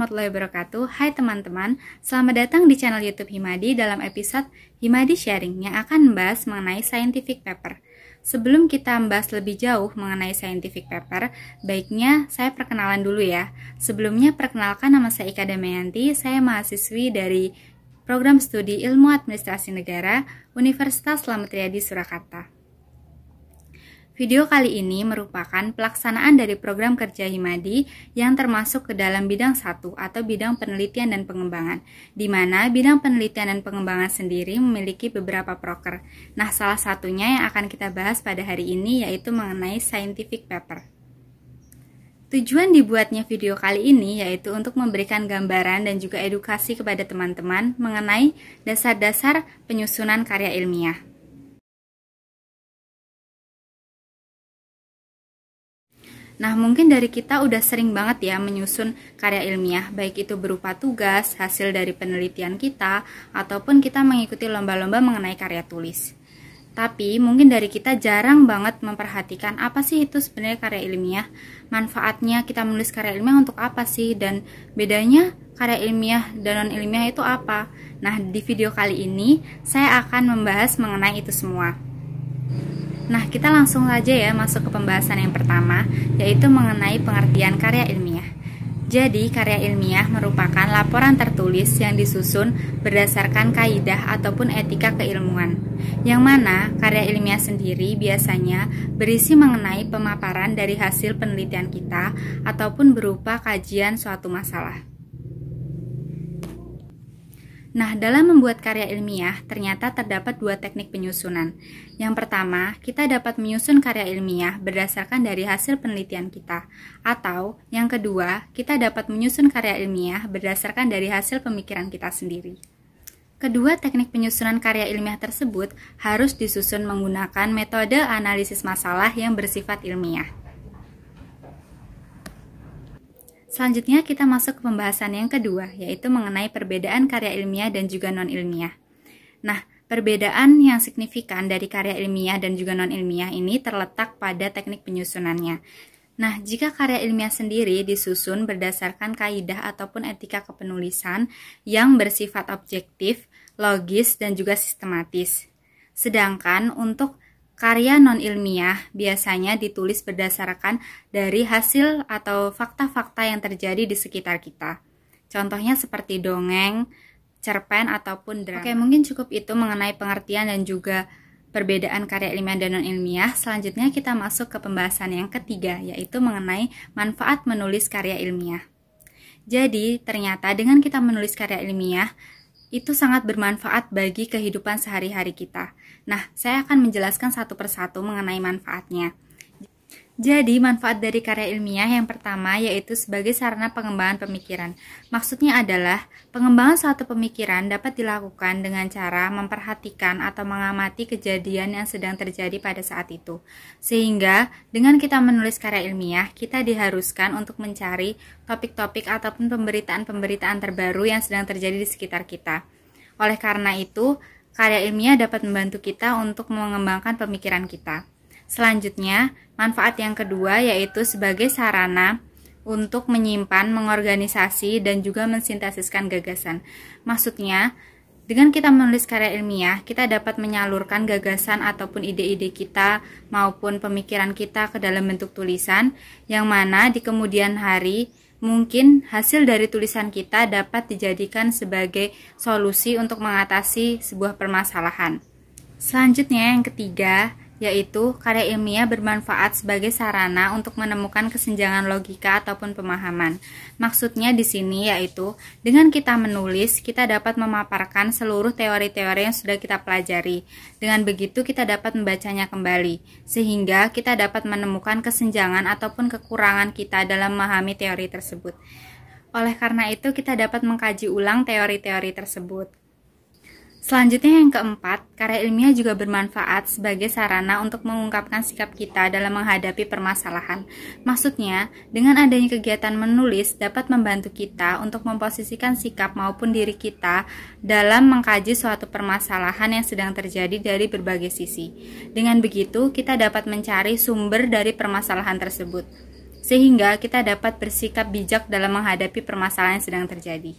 warahmatullahi wabarakatuh. Hai teman-teman, selamat datang di channel YouTube Himadi dalam episode Himadi Sharing yang akan membahas mengenai scientific paper. Sebelum kita membahas lebih jauh mengenai scientific paper, baiknya saya perkenalan dulu ya. Sebelumnya perkenalkan, nama saya Ika Damayanti, saya mahasiswi dari Program Studi Ilmu Administrasi Negara Universitas Slamet Riyadi Surakarta. Video kali ini merupakan pelaksanaan dari program kerja Himadi yang termasuk ke dalam bidang 1 atau bidang penelitian dan pengembangan, di mana bidang penelitian dan pengembangan sendiri memiliki beberapa proker. Nah, salah satunya yang akan kita bahas pada hari ini yaitu mengenai scientific paper. Tujuan dibuatnya video kali ini yaitu untuk memberikan gambaran dan juga edukasi kepada teman-teman mengenai dasar-dasar penyusunan karya ilmiah. Nah, mungkin dari kita udah sering banget ya menyusun karya ilmiah, baik itu berupa tugas, hasil dari penelitian kita, ataupun kita mengikuti lomba-lomba mengenai karya tulis. Tapi mungkin dari kita jarang banget memperhatikan apa sih itu sebenarnya karya ilmiah, manfaatnya kita menulis karya ilmiah untuk apa sih, dan bedanya karya ilmiah dan non-ilmiah itu apa. Nah, di video kali ini saya akan membahas mengenai itu semua. Nah, kita langsung saja ya masuk ke pembahasan yang pertama, yaitu mengenai pengertian karya ilmiah. Jadi, karya ilmiah merupakan laporan tertulis yang disusun berdasarkan kaidah ataupun etika keilmuan, yang mana karya ilmiah sendiri biasanya berisi mengenai pemaparan dari hasil penelitian kita ataupun berupa kajian suatu masalah. Nah, dalam membuat karya ilmiah, ternyata terdapat dua teknik penyusunan. Yang pertama, kita dapat menyusun karya ilmiah berdasarkan dari hasil penelitian kita. Atau, yang kedua, kita dapat menyusun karya ilmiah berdasarkan dari hasil pemikiran kita sendiri. Kedua teknik penyusunan karya ilmiah tersebut harus disusun menggunakan metode analisis masalah yang bersifat ilmiah. Selanjutnya kita masuk ke pembahasan yang kedua, yaitu mengenai perbedaan karya ilmiah dan juga non-ilmiah. Nah, perbedaan yang signifikan dari karya ilmiah dan juga non-ilmiah ini terletak pada teknik penyusunannya. Nah, jika karya ilmiah sendiri disusun berdasarkan kaidah ataupun etika kepenulisan yang bersifat objektif, logis, dan juga sistematis. Sedangkan untuk karya non-ilmiah biasanya ditulis berdasarkan dari hasil atau fakta-fakta yang terjadi di sekitar kita. Contohnya seperti dongeng, cerpen, ataupun drama. Oke, mungkin cukup itu mengenai pengertian dan juga perbedaan karya ilmiah dan non-ilmiah. Selanjutnya kita masuk ke pembahasan yang ketiga, yaitu mengenai manfaat menulis karya ilmiah. Jadi, ternyata dengan kita menulis karya ilmiah, itu sangat bermanfaat bagi kehidupan sehari-hari kita. Nah, saya akan menjelaskan satu persatu mengenai manfaatnya. Jadi, manfaat dari karya ilmiah yang pertama yaitu sebagai sarana pengembangan pemikiran. Maksudnya adalah, pengembangan suatu pemikiran dapat dilakukan dengan cara memperhatikan atau mengamati kejadian yang sedang terjadi pada saat itu. Sehingga, dengan kita menulis karya ilmiah, kita diharuskan untuk mencari topik-topik ataupun pemberitaan-pemberitaan terbaru yang sedang terjadi di sekitar kita. Oleh karena itu, karya ilmiah dapat membantu kita untuk mengembangkan pemikiran kita. Selanjutnya, manfaat yang kedua yaitu sebagai sarana untuk menyimpan, mengorganisasi, dan juga mensintesiskan gagasan. Maksudnya, dengan kita menulis karya ilmiah, kita dapat menyalurkan gagasan ataupun ide-ide kita maupun pemikiran kita ke dalam bentuk tulisan, yang mana di kemudian hari mungkin hasil dari tulisan kita dapat dijadikan sebagai solusi untuk mengatasi sebuah permasalahan. Selanjutnya, yang ketiga, yaitu karya ilmiah bermanfaat sebagai sarana untuk menemukan kesenjangan logika ataupun pemahaman. Maksudnya di sini yaitu dengan kita menulis, kita dapat memaparkan seluruh teori-teori yang sudah kita pelajari. Dengan begitu kita dapat membacanya kembali, sehingga kita dapat menemukan kesenjangan ataupun kekurangan kita dalam memahami teori tersebut. Oleh karena itu kita dapat mengkaji ulang teori-teori tersebut. Selanjutnya yang keempat, karya ilmiah juga bermanfaat sebagai sarana untuk mengungkapkan sikap kita dalam menghadapi permasalahan. Maksudnya, dengan adanya kegiatan menulis dapat membantu kita untuk memposisikan sikap maupun diri kita dalam mengkaji suatu permasalahan yang sedang terjadi dari berbagai sisi. Dengan begitu, kita dapat mencari sumber dari permasalahan tersebut. sehingga kita dapat bersikap bijak dalam menghadapi permasalahan yang sedang terjadi.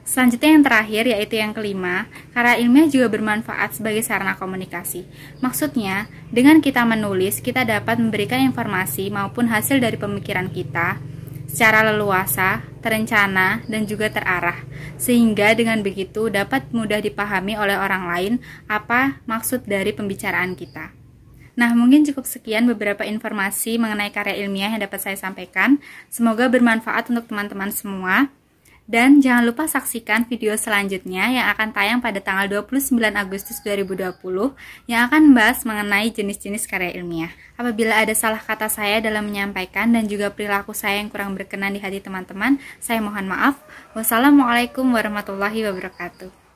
Selanjutnya yang terakhir, yaitu yang kelima, karya ilmiah juga bermanfaat sebagai sarana komunikasi. Maksudnya, dengan kita menulis, kita dapat memberikan informasi maupun hasil dari pemikiran kita secara leluasa, terencana, dan juga terarah. Sehingga dengan begitu dapat mudah dipahami oleh orang lain apa maksud dari pembicaraan kita. Nah, mungkin cukup sekian beberapa informasi mengenai karya ilmiah yang dapat saya sampaikan. Semoga bermanfaat untuk teman-teman semua. Dan jangan lupa saksikan video selanjutnya yang akan tayang pada tanggal 29 Agustus 2020 yang akan membahas mengenai jenis-jenis karya ilmiah. Apabila ada salah kata saya dalam menyampaikan dan juga perilaku saya yang kurang berkenan di hati teman-teman, saya mohon maaf. Wassalamualaikum warahmatullahi wabarakatuh.